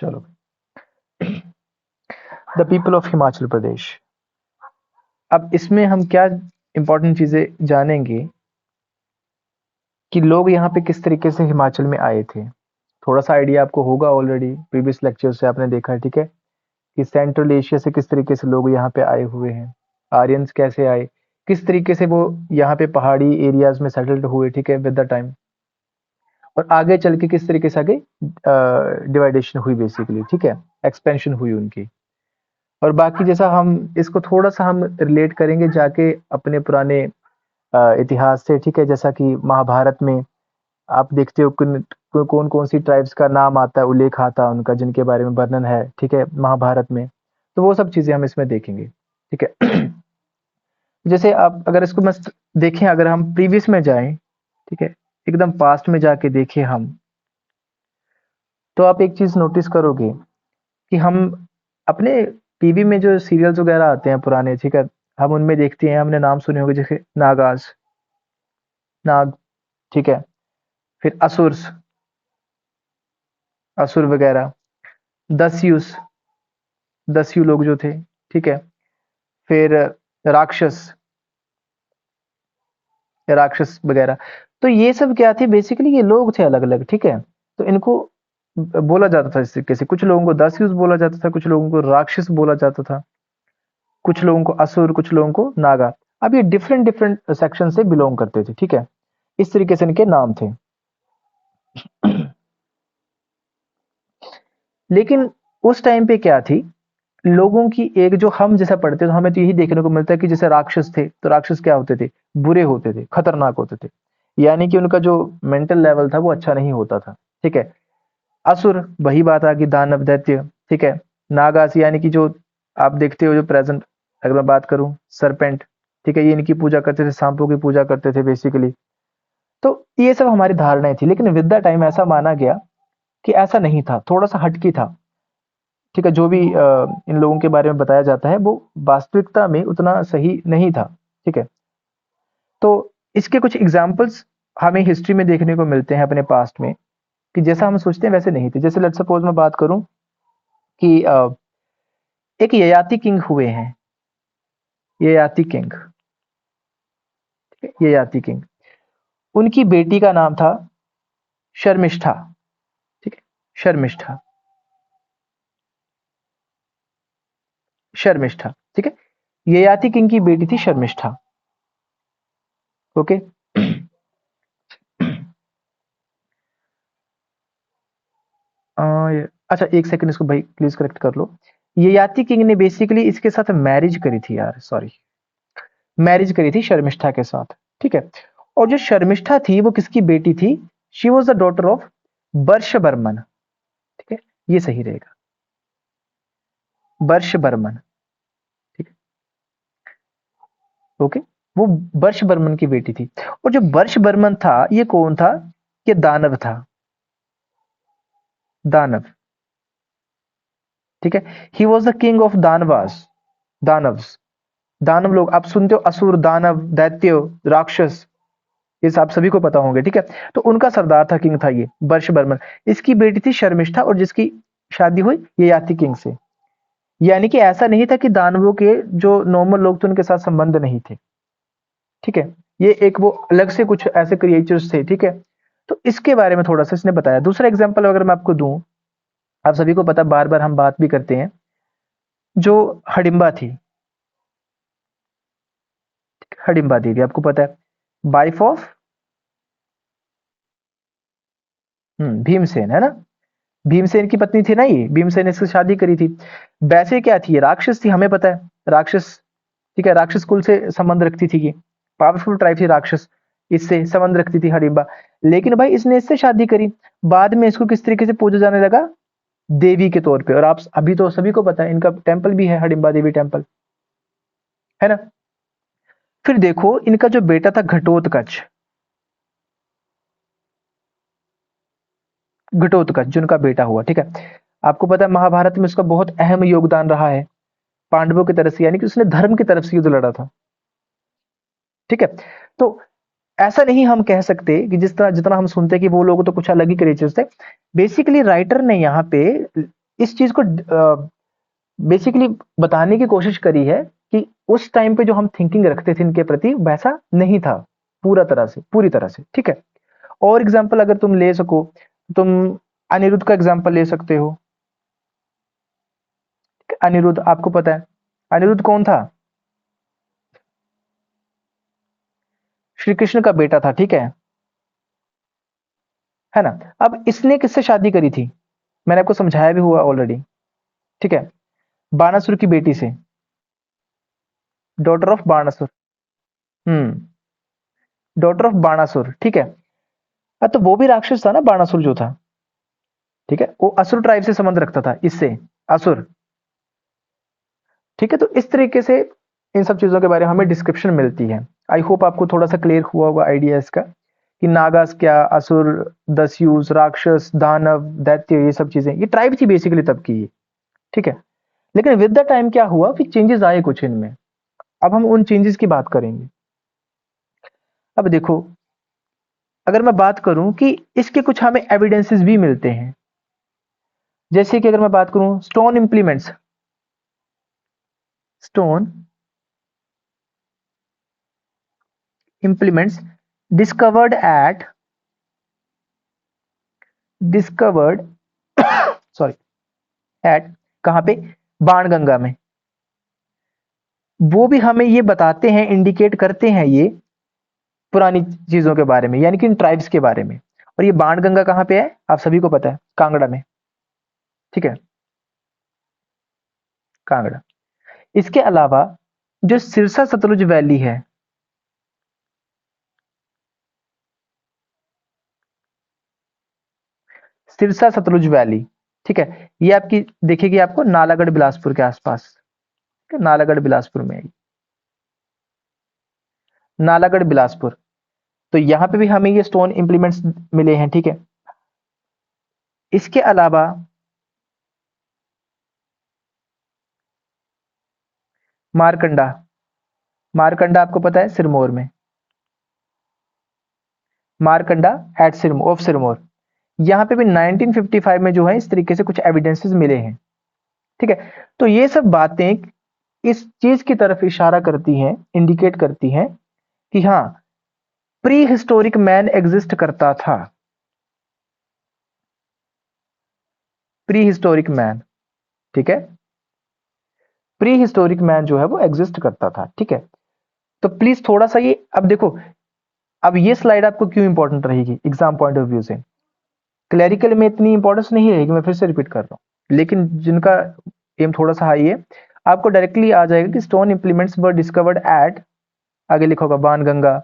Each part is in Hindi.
चलो, the people of Himachal Pradesh. अब इसमें हम क्या इंपॉर्टेंट चीजें जानेंगे कि लोग यहाँ पे किस तरीके से हिमाचल में आए थे। थोड़ा सा आइडिया आपको होगा, ऑलरेडी प्रीवियस लेक्चर से आपने देखा है, ठीक है, कि सेंट्रल एशिया से किस तरीके से लोग यहाँ पे आए हुए हैं, आर्यंस कैसे आए, किस तरीके से वो यहाँ पे पहाड़ी एरियाज में सेटल्ड हुए, ठीक है, विद द टाइम, और आगे चल के किस तरीके से आगे डिवाइडेशन हुई बेसिकली, ठीक है, एक्सपेंशन हुई उनकी। और बाकी जैसा हम इसको थोड़ा सा हम रिलेट करेंगे जाके अपने पुराने इतिहास से, ठीक है, जैसा कि महाभारत में आप देखते हो कौन कौन सी ट्राइब्स का नाम आता है, उल्लेख आता है उनका, जिनके बारे में वर्णन है, ठीक है, महाभारत में। तो वो सब चीजें हम इसमें देखेंगे, ठीक है। जैसे आप अगर इसको मस्त देखें, अगर हम प्रीवियस में जाएं, ठीक है, एकदम पास्ट में जाके देखें हम, तो आप एक चीज नोटिस करोगे कि हम अपने टीवी में जो सीरियल्स वगैरह आते हैं पुराने, ठीक है, हम उनमें देखते हैं, हमने नाम सुने होंगे जैसे नागास, नाग, ठीक है, फिर असुर्स, असुर वगैरह, दस्युस, दस्यु लोग जो थे, ठीक है, फिर राक्षस, राक्षस वगैरह। तो ये सब क्या थे, बेसिकली ये लोग थे अलग अलग, ठीक है। तो इनको बोला जाता था इस तरीके से, कुछ लोगों को दस्युस बोला जाता था, कुछ लोगों को राक्षस बोला जाता था, कुछ लोगों को असुर, कुछ लोगों को नागा। अब ये डिफरेंट डिफरेंट सेक्शन से बिलोंग करते थे, ठीक है, इस तरीके से इनके नाम थे। लेकिन उस टाइम पे क्या थी, लोगों की एक जो हम जैसा पढ़ते तो हमें तो यही देखने को मिलता है कि जैसे राक्षस थे, तो राक्षस क्या होते थे, बुरे होते थे, खतरनाक होते थे, यानी कि उनका जो मेंटल लेवल था वो अच्छा नहीं होता था, ठीक है। असुर, वही बात आ गई, दानव, दैत्य, ठीक है। नागास यानी कि जो आप देखते हो जो प्रेजेंट, अगर मैं बात करूं, सरपेंट, ठीक है, ये इनकी पूजा करते थे, सांपों की पूजा करते थे बेसिकली। तो ये सब हमारी धारणाएं थी, लेकिन विद द टाइम ऐसा माना गया कि ऐसा नहीं था, थोड़ा सा हटके था, ठीक है। जो भी इन लोगों के बारे में बताया जाता है वो वास्तविकता में उतना सही नहीं था, ठीक है। तो इसके कुछ एग्जाम्पल्स हमें हिस्ट्री में देखने को मिलते हैं अपने पास्ट में, कि जैसा हम सोचते हैं वैसे नहीं थे। जैसे लेट्स सपोज मैं बात करूं कि एक ययाति किंग हुए हैं, ययाति किंग, ठीक है, ययाति किंग, उनकी बेटी का नाम था शर्मिष्ठा, ठीक है, शर्मिष्ठा, शर्मिष्ठा, ठीक है, ययाति किंग की बेटी थी शर्मिष्ठा, ओके। अच्छा एक सेकंड, इसको भाई प्लीज करेक्ट कर लो। ययाति किंग ने बेसिकली इसके साथ मैरिज करी थी यार, सॉरी, मैरिज करी थी शर्मिष्ठा के साथ, ठीक है। और जो शर्मिष्ठा थी वो किसकी बेटी थी, she was the daughter of वर्ष बर्मन, ठीक है, ये सही रहेगा, वर्ष बर्मन, ठीक है, ओके। वो वर्ष बर्मन की बेटी थी। और जो वर्ष बर्मन था ये कौन था, ये दानव था, दानव, ठीक है। He was the king of दानवास, दानव्स, दानव लोग आप सुनते हो, असुर, दानव, दैत्य, राक्षस, ये सब सभी को पता होंगे, ठीक है। तो उनका सरदार था, किंग था ये वर्ष बर्मन। इसकी बेटी थी शर्मिष्ठा, और जिसकी शादी हुई ययाति किंग से। यानी कि ऐसा नहीं था कि दानवों के जो नॉर्मल लोग थे उनके साथ संबंध नहीं थे, ठीक है। ये एक वो अलग से कुछ ऐसे क्रिएचर्स थे, ठीक है। तो इसके बारे में थोड़ा सा इसने बताया। दूसरा एग्जाम्पल अगर मैं आपको दूं, आप सभी को पता, बार बार हम बात भी करते हैं, जो हडिम्बा थी, हडिम्बा देवी, आपको पता है, वाइफ ऑफ भीमसेन, है ना, भीमसेन की पत्नी थी ना ये, भीमसेन ने इससे शादी करी थी। वैसे क्या थी, ये राक्षस थी, हमें पता है, राक्षस, ठीक है, राक्षस कुल से संबंध रखती थी ये, पावरफुल ट्राइब थी राक्षस, इससे संबंध रखती थी हडिम्बा। लेकिन भाई इसने इससे शादी करी, बाद में इसको किस तरीके से पूजा जाने लगा, देवी के तौर पे। और आप अभी तो सभी को पता है इनका टेम्पल भी है, हडिम्बा देवी टेम्पल, है ना। फिर देखो इनका जो बेटा था घटोत्कच, घटोत्कच जो उनका बेटा हुआ, ठीक है। आपको पता है महाभारत में उसका बहुत अहम योगदान रहा है पांडवों की तरफ से, यानी कि उसने धर्म की तरफ से युद्ध लड़ा था, ठीक है। तो ऐसा नहीं हम कह सकते कि जिस तरह जितना हम सुनते हैं कि वो लोग तो कुछ अलग ही क्रिएचर्स थे। बेसिकली राइटर ने यहाँ पे इस चीज को बेसिकली बताने की कोशिश करी है कि उस टाइम पे जो हम थिंकिंग रखते थे इनके प्रति वैसा नहीं था पूरी तरह से, ठीक है। और एग्जाम्पल अगर तुम ले सको, तुम अनिरुद्ध का एग्जाम्पल ले सकते हो। अनिरुद्ध आपको पता है, अनिरुद्ध कौन था? श्री कृष्ण का बेटा था, ठीक है ना। अब इसने किससे शादी करी थी? मैंने आपको समझाया भी हुआ ऑलरेडी, ठीक है। बाणासुर की बेटी से, daughter of Banasura. Daughter of Banasura, ठीक है। तो वो भी राक्षस था ना, बाणासुर जो था, ठीक है। वो असुर ट्राइब से संबंध रखता था इससे, असुर, ठीक है। तो इस तरीके से इन सब चीजों के बारे में हमें डिस्क्रिप्शन मिलती है। आई होप आपको थोड़ा सा क्लियर हुआ होगा आइडिया इसका, कि नागास क्या, असुर, दस्युज, राक्षस, दानव, दैत्य, ये सब चीजें, ये ट्राइब थी बेसिकली तब की ये, ठीक है। लेकिन विद द टाइम क्या हुआ कि चेंजेस आए कुछ इनमें। अब हम उन चेंजेस की बात करेंगे। अब देखो, अगर मैं बात करूं कि इसके कुछ हमें एविडेंसेस भी मिलते हैं, जैसे कि अगर मैं बात करूं stone implements, stone implements discovered at, discovered sorry, at, कहां पे? बाणगंगा में। वो भी हमें ये बताते हैं, इंडिकेट करते हैं ये पुरानी चीजों के बारे में, यानी कि इन ट्राइब्स के बारे में। और ये बाणगंगा कहां पे है? आप सभी को पता है, कांगड़ा में, ठीक है, कांगड़ा। इसके अलावा जो सिरसा सतलुज वैली है, सिरसा सतलुज वैली, ठीक है, ये आपकी देखेगी आपको नालागढ़ बिलासपुर के आसपास, ठीक है? नालागढ़ बिलासपुर में है ये, नालागढ़ बिलासपुर। तो यहां पे भी हमें ये स्टोन इंप्लीमेंट्स मिले हैं, ठीक है। इसके अलावा मारकंडा, मारकंडा आपको पता है सिरमौर में, मारकंडा एट सिरमौर, ऑफ सिरमौर। यहाँ पे भी 1955 में जो है इस तरीके से कुछ एविडेंसेस मिले हैं, ठीक है। तो ये सब बातें इस चीज की तरफ इशारा करती हैं, इंडिकेट करती हैं कि हाँ, प्री हिस्टोरिक मैन एग्जिस्ट करता था, प्री हिस्टोरिक मैन, ठीक है। प्री हिस्टोरिक मैन जो है वो एग्जिस्ट करता था, ठीक है। तो प्लीज थोड़ा सा ये अब देखो, अब ये स्लाइड आपको क्यों इंपॉर्टेंट रहेगी एग्जाम पॉइंट ऑफ व्यू से? क्लैरिकल में इतनी इंपॉर्टेंस नहीं रहेगी, मैं फिर से रिपीट कर रहा हूँ, लेकिन जिनका एम थोड़ा सा हाई है, आपको डायरेक्टली आ जाएगा कि stone implements were discovered at, आगे लिखा होगा बाणगंगा,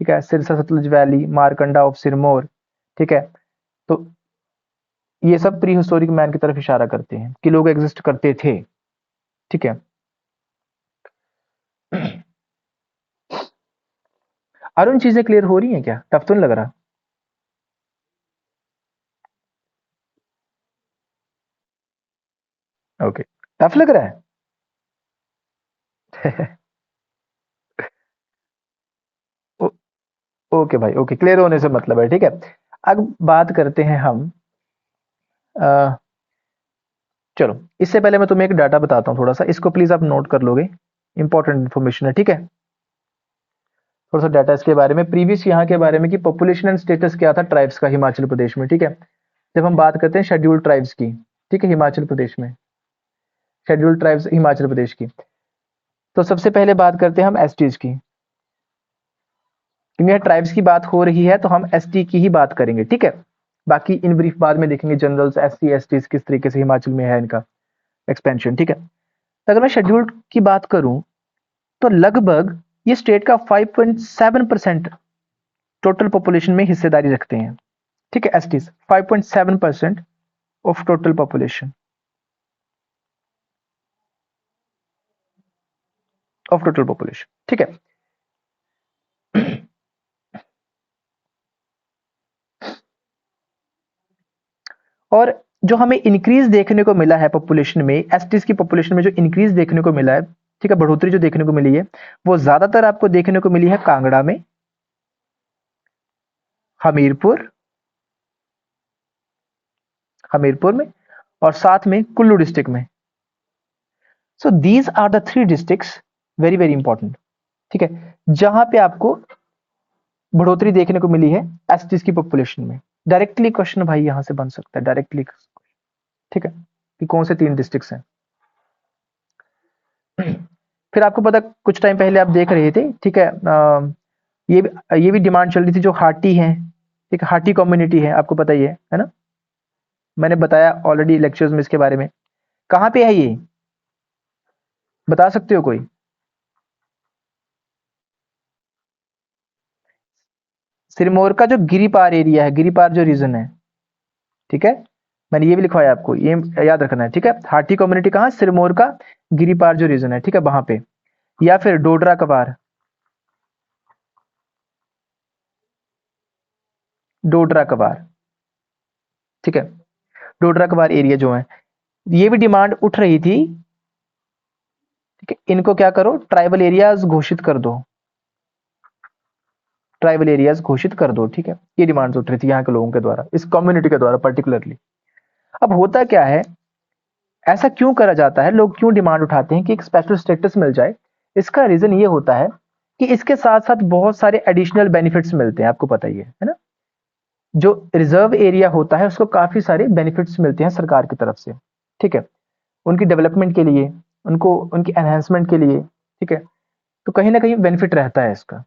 ठीक है, सिरसा सतलुज वैली, मारकंडा ऑफ सिरमौर, ठीक है। तो ये सब प्री हिस्टोरिक मैन की तरफ इशारा करते हैं कि लोग एग्जिस्ट करते थे, ठीक है। अरुण, चीजें क्लियर हो रही हैं क्या? टफ तो नहीं लग रहा? ओके, टफ लग रहा है? ओ, ओके भाई, ओके, क्लियर होने से मतलब है, ठीक है। अब बात करते हैं हम, अ, चलो इससे पहले मैं तुम्हें एक डाटा बताता हूँ थोड़ा सा, इसको प्लीज आप नोट कर लोगे, इंपॉर्टेंट इन्फॉर्मेशन है, ठीक है। थोड़ा सा डाटा इसके बारे में, प्रीवियस यहाँ के बारे में कि पॉपुलेशन एंड स्टेटस क्या था ट्राइब्स का हिमाचल प्रदेश में, ठीक है। जब हम बात करते हैं शेड्यूल्ड ट्राइब्स की, ठीक है, हिमाचल प्रदेश में, शेड्यूल्ड ट्राइब्स हिमाचल प्रदेश की, तो सबसे पहले बात करते हैं हम एसटीज की, क्योंकि ट्राइब्स की बात हो रही है तो हम एसटी की ही बात करेंगे, ठीक है। बाकी इन ब्रीफ बाद में देखेंगे, जनरल्स, एससी, एसटीज किस तरीके से हिमाचल में है इनका एक्सपेंशन, ठीक है। तो अगर मैं शेड्यूल्ड की बात करूं, तो लगभग ये स्टेट का 5.7% टोटल पॉपुलेशन में हिस्सेदारी रखते हैं, ठीक है। STs 5.7% of total population, of total population, ठीक है। और जो हमें इंक्रीज देखने को मिला है पॉपुलेशन में, एसटीज की पॉपुलेशन में जो इंक्रीज देखने को मिला है, ठीक है, बढ़ोतरी जो देखने को मिली है, वो ज्यादातर आपको देखने को मिली है कांगड़ा में, हमीरपुर, हमीरपुर में, और साथ में कुल्लू डिस्ट्रिक्ट में। So these are the 3 districts, very very important, ठीक है, जहां पे आपको बढ़ोतरी देखने को मिली है एसटीज की पॉपुलेशन में। डायरेक्टली क्वेश्चन भाई यहां से बन सकता है डायरेक्टली, ठीक है, कि कौन से 3 डिस्ट्रिक्ट्स हैं। फिर आपको पता, कुछ टाइम पहले आप देख रहे थे, ठीक है, ये भी डिमांड चल रही थी, जो हाटी है, ठीक है, हाटी कम्युनिटी है, आपको पता ही है ना, मैंने बताया ऑलरेडी लेक्चर्स में इसके बारे में। कहाँ पे है ये, बता सकते हो कोई? सिरमौर का जो गिरिपार एरिया है, गिरिपार जो रीजन है, ठीक है, मैंने ये भी लिखवाया आपको, ये याद रखना है, ठीक है। हाटी कम्युनिटी कहाँ, सिरमौर का गिरिपार जो रीजन है, ठीक है, वहां पे। या फिर डोडरा कबार, डोडरा कबार, ठीक है, डोडरा कबार एरिया जो है, ये भी डिमांड उठ रही थी, ठीक है, इनको क्या करो, ट्राइबल एरियाज घोषित कर दो, ट्राइबल एरियाज घोषित कर दो, ठीक है, ये डिमांड्स उठ रही थी यहाँ के लोगों के द्वारा, इस कम्युनिटी के द्वारा पर्टिकुलरली। अब होता क्या है, ऐसा क्यों करा जाता है, लोग क्यों डिमांड उठाते हैं कि एक स्पेशल स्टेटस मिल जाए? इसका रीजन ये होता है कि इसके साथ साथ बहुत सारे एडिशनल बेनिफिट्स मिलते हैं, आपको पता ही है ना। जो रिजर्व एरिया होता है उसको काफी सारे बेनिफिट्स मिलते हैं सरकार की तरफ से, ठीक है, उनकी डेवलपमेंट के लिए, उनको उनकी एनहेंसमेंट के लिए, ठीक है, तो कहीं ना कहीं बेनिफिट रहता है इसका।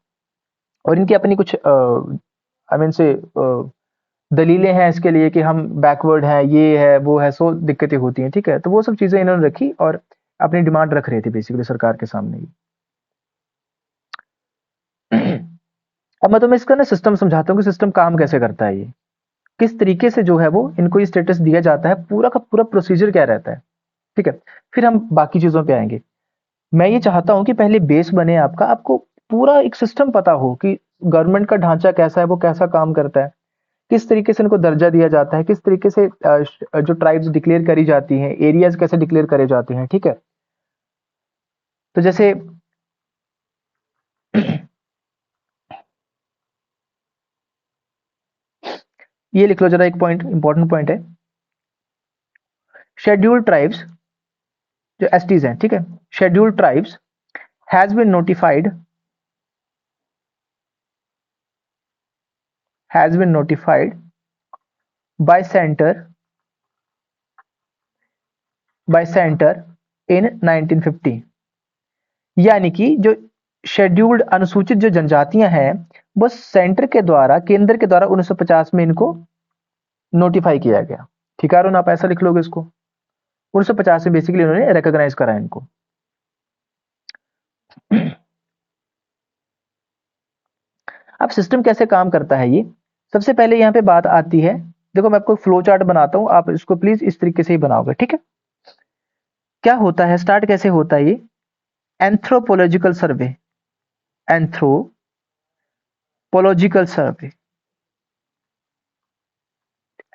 और इनकी अपनी कुछ आई मीन से दलीलें हैं इसके लिए कि हम बैकवर्ड हैं, ये है वो है, सो दिक्कतें होती हैं, ठीक है, तो वो सब चीजें इन्होंने रखी और अपनी डिमांड रख रहे थे बेसिकली सरकार के सामने ही। अब मैं तुम्हें इसका ना सिस्टम समझाता हूँ कि सिस्टम काम कैसे करता है, ये किस तरीके से जो है वो इनको ये स्टेटस दिया जाता है, पूरा का पूरा प्रोसीजर क्या रहता है, ठीक है, फिर हम बाकी चीजों पे आएंगे। मैं ये चाहता हूं कि पहले बेस बने आपका, आपको पूरा एक सिस्टम पता हो कि गवर्नमेंट का ढांचा कैसा है, वो कैसा काम करता है, किस तरीके से इनको दर्जा दिया जाता है, किस तरीके से जो ट्राइब्स डिक्लेयर करी जाती हैं, एरियाज कैसे डिक्लेयर करे जाते हैं, ठीक है। तो जैसे ये लिख लो जरा, एक पॉइंट, इंपॉर्टेंट पॉइंट है, शेड्यूल्ड ट्राइब्स जो एसटीज हैं, ठीक है, scheduled tribes has been notified, has been notified by centre in 1950। यानी कि जो शेड्यूल्ड अनुसूचित जो जनजातियां हैं, वो सेंटर के द्वारा, केंद्र के द्वारा 1950 में इनको नोटिफाई किया गया, ठीक है, आप ऐसा लिख लोगे इसको, 1950 में बेसिकली उन्होंने रिकॉग्नाइज करा इनको। अब सिस्टम कैसे काम करता है, ये सबसे पहले यहाँ पे बात आती है, देखो मैं आपको फ्लो चार्ट बनाता हूं, आप इसको प्लीज इस तरीके से ही बनाओगे, ठीक है। क्या होता है, स्टार्ट कैसे होता है ये, anthropological survey, anthropological survey,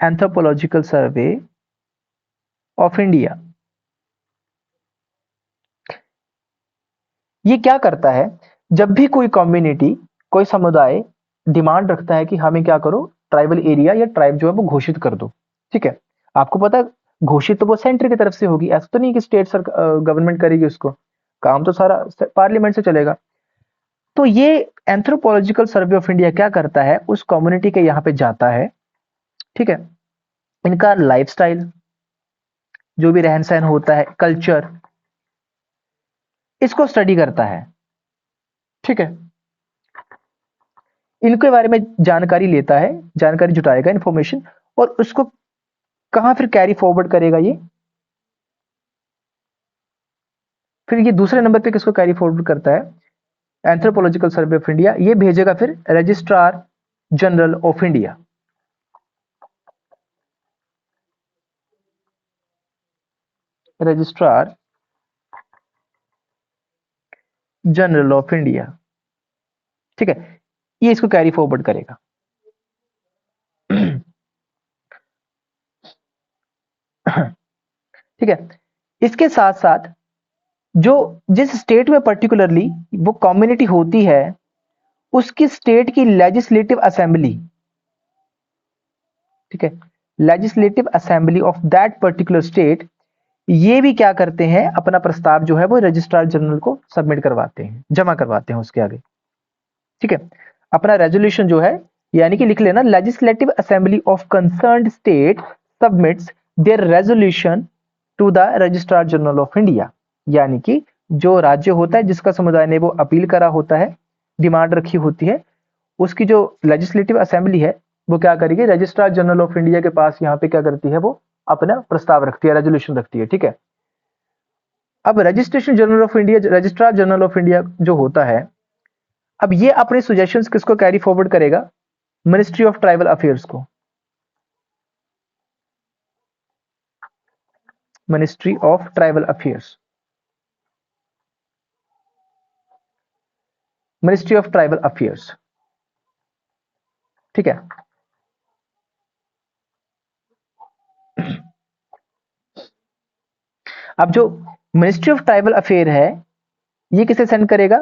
anthropological survey of India. ये क्या करता है, जब भी कोई कम्युनिटी, कोई समुदाय डिमांड रखता है कि हमें क्या करो, ट्राइबल एरिया या ट्राइब जो है वो घोषित कर दो, ठीक है, आपको पता है घोषित तो वो सेंटर की तरफ से होगी, ऐसा तो नहीं कि स्टेट गवर्नमेंट करेगी उसको, काम तो सारा पार्लियामेंट से चलेगा। तो ये एंथ्रोपोलॉजिकल सर्वे ऑफ इंडिया क्या करता है, उस कम्युनिटी के यहाँ पे जाता है, ठीक है, इनका लाइफस्टाइल, जो भी रहन सहन होता है, कल्चर, इसको स्टडी करता है, ठीक है, इनके बारे में जानकारी लेता है, जानकारी जुटाएगा, इंफॉर्मेशन, और उसको कहां फिर कैरी फॉरवर्ड करेगा ये, फिर ये दूसरे नंबर पे किसको कैरी फॉरवर्ड करता है, एंथ्रोपोलॉजिकल सर्वे ऑफ इंडिया, ये भेजेगा फिर registrar general of India, registrar general of India, ठीक है, ये इसको कैरी फॉरवर्ड करेगा। ठीक है, इसके साथ साथ जो जिस स्टेट में पर्टिकुलरली वो कम्युनिटी होती है, उसकी स्टेट की लेजिस्लेटिव असेंबली, ठीक है, legislative assembly of that particular state, ये भी क्या करते हैं, अपना प्रस्ताव जो है वो रजिस्ट्रार जनरल को सबमिट करवाते हैं, जमा करवाते हैं उसके आगे। ठीक है, अपना रेजोल्यूशन जो है, यानी कि लिख लेना, legislative assembly of concerned state submits their resolution to the registrar general of India. यानी कि जो राज्य होता है जिसका समुदाय ने वो अपील करा होता है, डिमांड रखी होती है, उसकी जो लेजिस्लेटिव असेंबली है वो क्या करेगी, रजिस्ट्रार जनरल ऑफ इंडिया के पास यहाँ पे क्या करती है, वो अपना प्रस्ताव रखती है, रेजोल्यूशन रखती है। ठीक है, अब registration general of India, registrar general of India जो होता है, अब ये अपने सुजेशंस किसको कैरी फॉरवर्ड करेगा, मिनिस्ट्री ऑफ ट्राइबल अफेयर्स को। Ministry of tribal affairs, ministry of tribal affairs. ठीक है, अब जो मिनिस्ट्री ऑफ ट्राइबल अफेयर है, ये किसे सेंड करेगा,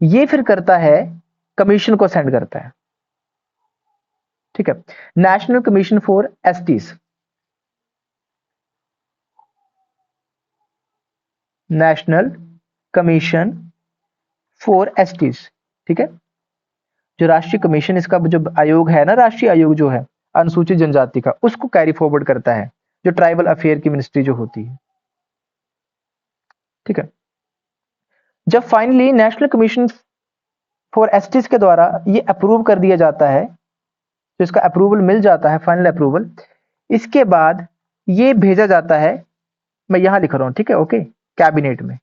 ये फिर करता है कमीशन को सेंड करता है। ठीक है, national commission for STs, national commission for STs. ठीक है, जो राष्ट्रीय कमीशन, इसका जो आयोग है ना, राष्ट्रीय आयोग जो है अनुसूचित जनजाति का, उसको कैरी फॉरवर्ड करता है, जो ट्राइबल अफेयर की मिनिस्ट्री जो होती है। ठीक है, जब finally national commission for STs के द्वारा ये अप्रूव कर दिया जाता है, तो इसका अप्रूवल मिल जाता है, फाइनल अप्रूवल, इसके बाद ये भेजा जाता है, मैं यहां लिख रहा हूं, ठीक है, ओके, कैबिनेट में।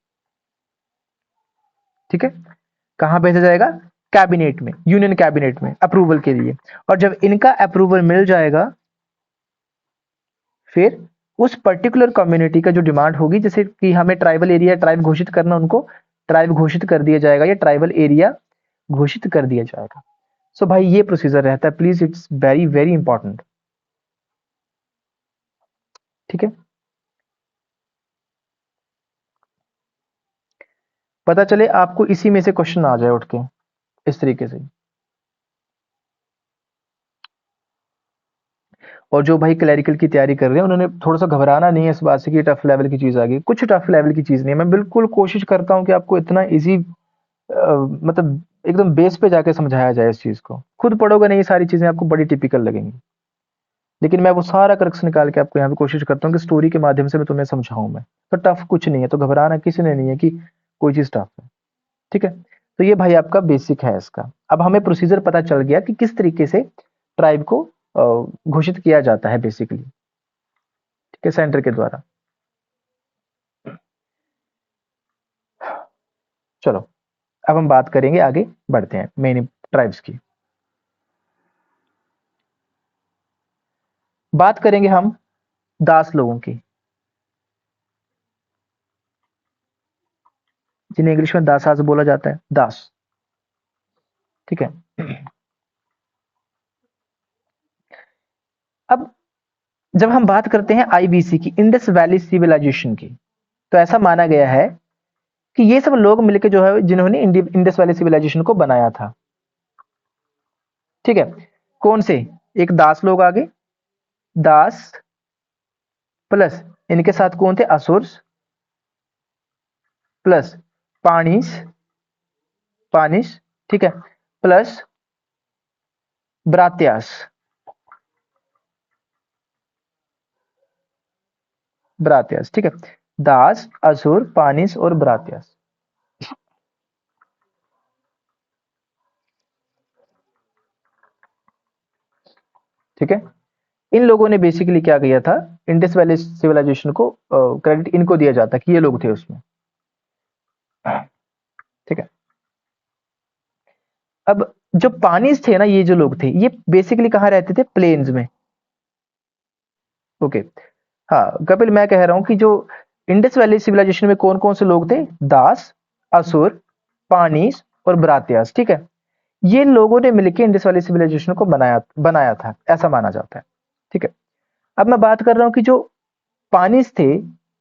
ठीक है, कहां भेजा जाएगा, कैबिनेट में, यूनियन कैबिनेट में अप्रूवल के लिए। और जब इनका अप्रूवल मिल जाएगा, फिर उस पर्टिकुलर कम्युनिटी का जो डिमांड होगी, जैसे कि हमें ट्राइबल एरिया, ट्राइब घोषित करना, उनको ट्राइब घोषित कर दिया जाएगा, या ट्राइबल एरिया घोषित कर दिया जाएगा। सो भाई ये प्रोसीजर रहता है, please, it's very very important. ठीक है, पता चले आपको इसी में से क्वेश्चन आ जाए उठ के, इस तरीके से। और जो भाई क्लैरिकल की तैयारी कर रहे हैं, उन्होंने थोड़ा सा घबराना नहीं है इस बात से कि टफ लेवल की चीज आ गई, कुछ टफ लेवल की चीज नहीं है। मैं बिल्कुल कोशिश करता हूं कि आपको इतना इजी, मतलब एकदम बेस पे जाके समझाया जाए इस चीज को। खुद पढ़ोगे नहीं, ये सारी चीजें आपको बड़ी टिपिकल लगेंगी, लेकिन मैं वो सारा करेक्शन निकाल के आपको यहाँ पे कोशिश करता हूँ कि स्टोरी के माध्यम से मैं तुम्हें समझाऊं। मैं तो टफ कुछ नहीं है, तो घबराना किसी ने नहीं है कि कोई चीज टफ है। ठीक है, तो ये भाई आपका बेसिक है इसका। अब हमें प्रोसीजर पता चल गया कि किस तरीके से ट्राइब को घोषित किया जाता है बेसिकली। ठीक है, सेंटर के द्वारा। चलो, अब हम बात करेंगे, आगे बढ़ते हैं मेन ट्राइब्स की। बात करेंगे हम दास लोगों की, जिन्हें इंग्लिश में दासास बोला जाता है, दास। ठीक है, अब जब हम बात करते हैं आईबीसी की, इंडस वैली सिविलाइजेशन की, तो ऐसा माना गया है कि ये सब लोग मिलकर जो है, जिन्होंने इंडस वैली सिविलाइजेशन को बनाया था। ठीक है, कौन से, एक दास लोग आगे, दास प्लस इनके साथ कौन थे, असुर्स, प्लस पानिस, पानिस, ठीक है, प्लस ब्रात्यास, ब्रात्यास। ठीक है, दास, असुर, पानिस और ब्रात्यास। ठीक है, इन लोगों ने बेसिकली क्या किया था, इंडस वैली सिविलाइजेशन को क्रेडिट इनको दिया जाता कि ये लोग थे उसमें। ठीक है, अब जो पानीज थे ना, ये जो लोग थे, ये बेसिकली कहाँ रहते थे, प्लेन्स में। ओके, हाँ कपिल, मैं कह रहा हूं कि जो इंडस वैली सिविलाइजेशन में कौन कौन से लोग थे, दास, असुर, पानीस और ब्रात्यास। ठीक है, ये लोगों ने मिलकर इंडस वैली सिविलाइजेशन को बनाया बनाया था, ऐसा माना जाता है। ठीक है, अब मैं बात कर रहा हूं कि जो पानीस थे,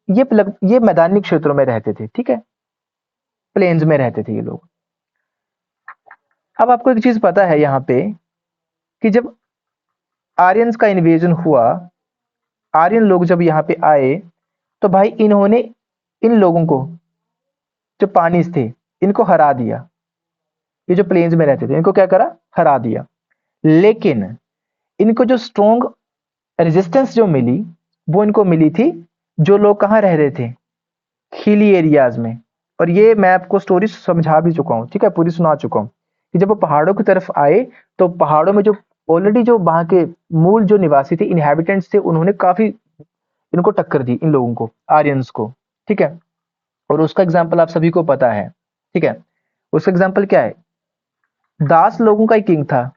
ये मैदानी क्षेत्रों में रहते थे। ठीक है, प्लेन्स में रहते थे ये लोग। अब आपको एक चीज पता है यहाँ पे कि जब आर्यंस का इन्वेजन हुआ, आर्यन लोग जब यहाँ पे आए तो भाई इन्होंने इन लोगों को, जो पानीज थे, इनको हरा दिया। ये जो प्लेन्स में रहते थे इनको क्या करा, हरा दिया। लेकिन इनको जो स्ट्रोंग रेजिस्टेंस जो मिली, वो इनको मिली थी जो लोग कहाँ रह रहे थे, हिली एरियाज में। और ये मैं आपको स्टोरी समझा भी चुका हूँ, ठीक है, पूरी सुना चुका हूँ कि जब वो पहाड़ों की तरफ आए तो पहाड़ों में जो ऑलरेडी जो वहां के मूल जो निवासी थे, इनहैबिटेंट्स थे, उन्होंने काफी इनको टक्कर दी, इन लोगों को, आर्यंस को। ठीक है, और उसका एग्जाम्पल आप सभी को पता है। ठीक है, उसका एग्जाम्पल क्या है, दास लोगों का एक किंग था,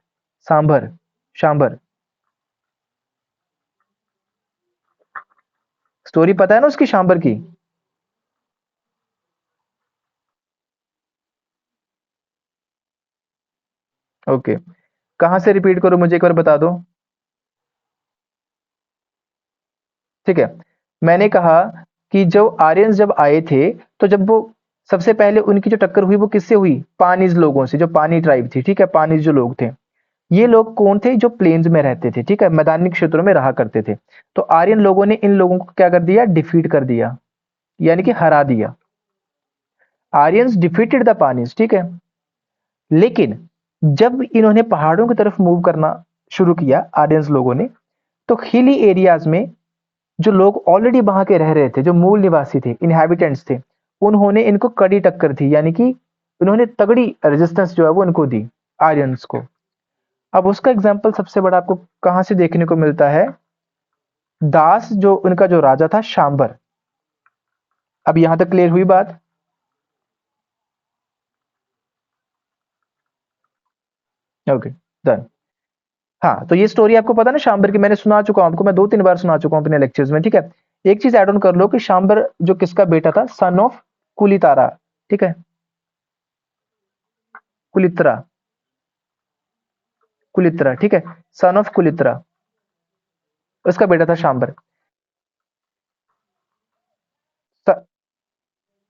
सांभर, शांबर। स्टोरी पता है ना उसकी, शांबर की? ओके, कहां से रिपीट करो, मुझे एक बार बता दो। ठीक है, मैंने कहा कि जो आर्यंस जब आए थे, तो जब वो सबसे पहले उनकी जो टक्कर हुई वो किससे हुई, पानीज लोगों से, जो पानी ट्राइब थी। ठीक है, पानीज जो लोग थे, ये लोग कौन थे, जो प्लेन्स में रहते थे, ठीक है, मैदानी क्षेत्रों में रहा करते थे। तो आर्यन लोगों ने इन लोगों को क्या कर दिया, डिफीट कर दिया, यानी कि हरा दिया। आर्यंस डिफीटेड द पानीज, ठीक है। लेकिन जब इन्होंने पहाड़ों की तरफ मूव करना शुरू किया, आर्यंस लोगों ने, तो हिली एरियाज में जो लोग ऑलरेडी वहां के रह रहे थे, जो मूल निवासी थे, इनहैबिटेंट्स थे, उन्होंने इनको कड़ी टक्कर दी, यानी कि उन्होंने तगड़ी रेजिस्टेंस जो है वो इनको दी, आर्यंस को। अब उसका एग्जाम्पल सबसे बड़ा आपको कहां से देखने को मिलता है, दास जो उनका जो राजा था, शांबर। अब यहां तक क्लियर हुई बात? Okay, done. हाँ, तो ये स्टोरी आपको पता ना शांबर की, मैंने सुना चुका हूं आपको, मैं 2-3 बार सुना चुका हूं अपने लेक्चर्स में। ठीक है, एक चीज ऐड ऑन कर लो कि शांबर जो किसका बेटा था, सन ऑफ कुलितारा। ठीक है, कुलित्रा, कुलित्रा, ठीक है, सन ऑफ कुलित्रा, उसका बेटा था शांबर।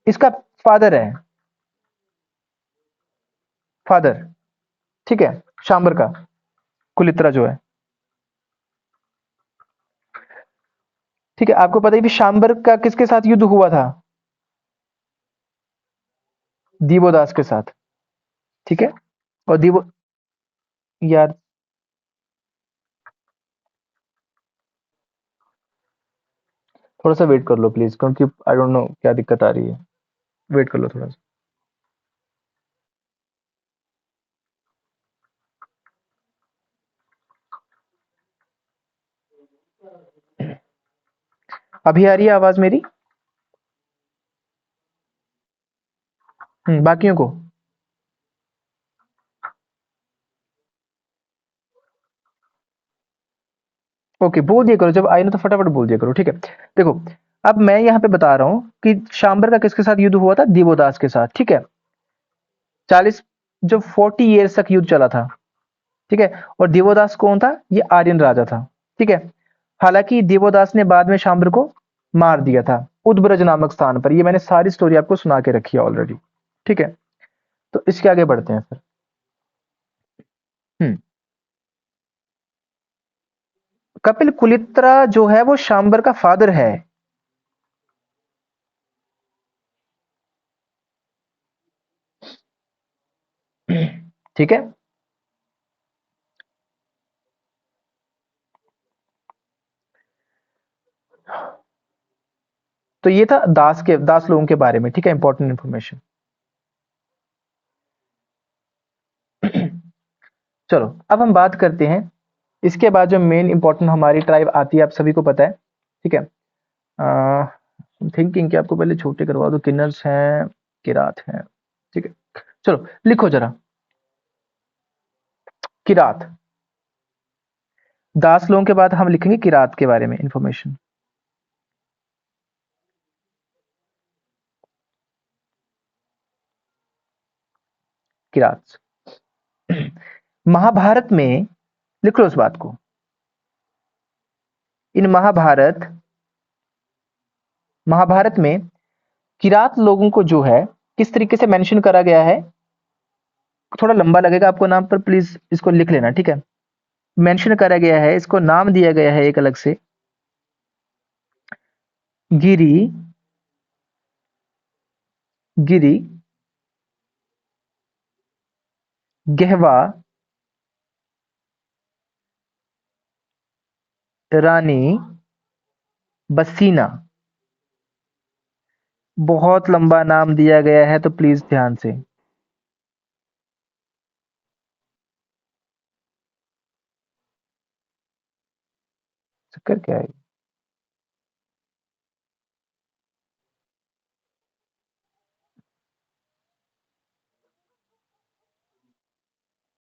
इसका फादर है, फादर, ठीक है, शांबर का, कुलित्रा जो है। ठीक है, आपको पता है कि शांबर का किसके साथ युद्ध हुआ था, दीवोदास के साथ। ठीक है, और दीवो, यार थोड़ा सा वेट कर लो प्लीज, क्योंकि आई डोंट नो क्या दिक्कत आ रही है। वेट कर लो थोड़ा सा। अभी आ रही है आवाज मेरी? बाकियों को? ओके, बोल दिया करो, जब आई ना तो फटाफट बोल दिया करो। ठीक है, देखो, अब मैं यहाँ पे बता रहा हूँ कि शांबर का किसके साथ युद्ध हुआ था, दिवोदास के साथ। ठीक है, 40, जो 40 ईयर्स तक युद्ध चला था। ठीक है, और दिवोदास कौन था, ये आर्यन राजा था। ठीक है, हालांकि दिवोदास ने बाद में शांबर को मार दिया था, उद्ब्रज नामक स्थान पर। ये मैंने सारी स्टोरी आपको सुना के रखी है ऑलरेडी। ठीक है, तो इसके आगे बढ़ते हैं फिर। हम्म कपिल कुलित्रा जो है वो शांबर का फादर है। ठीक है, तो ये था दास लोगों के बारे में। ठीक है, इंपॉर्टेंट इंफॉर्मेशन। चलो, अब हम बात करते हैं, इसके बाद जो मेन इंपॉर्टेंट हमारी ट्राइब आती है, आप सभी को पता है। ठीक है, थिंकिंग कि आपको पहले छोटे करवा दो, किन्नर्स हैं, किरात हैं। ठीक है, चलो लिखो जरा, किरात। दास लोगों के बाद हम लिखेंगे किरात के बारे में इंफॉर्मेशन। किरात। महाभारत में, लिख लो उस बात को, इन महाभारत, महाभारत में किरात लोगों को जो है किस तरीके से मेंशन करा गया है, थोड़ा लंबा लगेगा आपको नाम, पर प्लीज इसको लिख लेना। ठीक है, मेंशन करा गया है, इसको नाम दिया गया है एक अलग से, गिरी, गिरी, गहवा, रानी, बसीना। बहुत लंबा नाम दिया गया है तो प्लीज ध्यान से। चक्कर क्या है?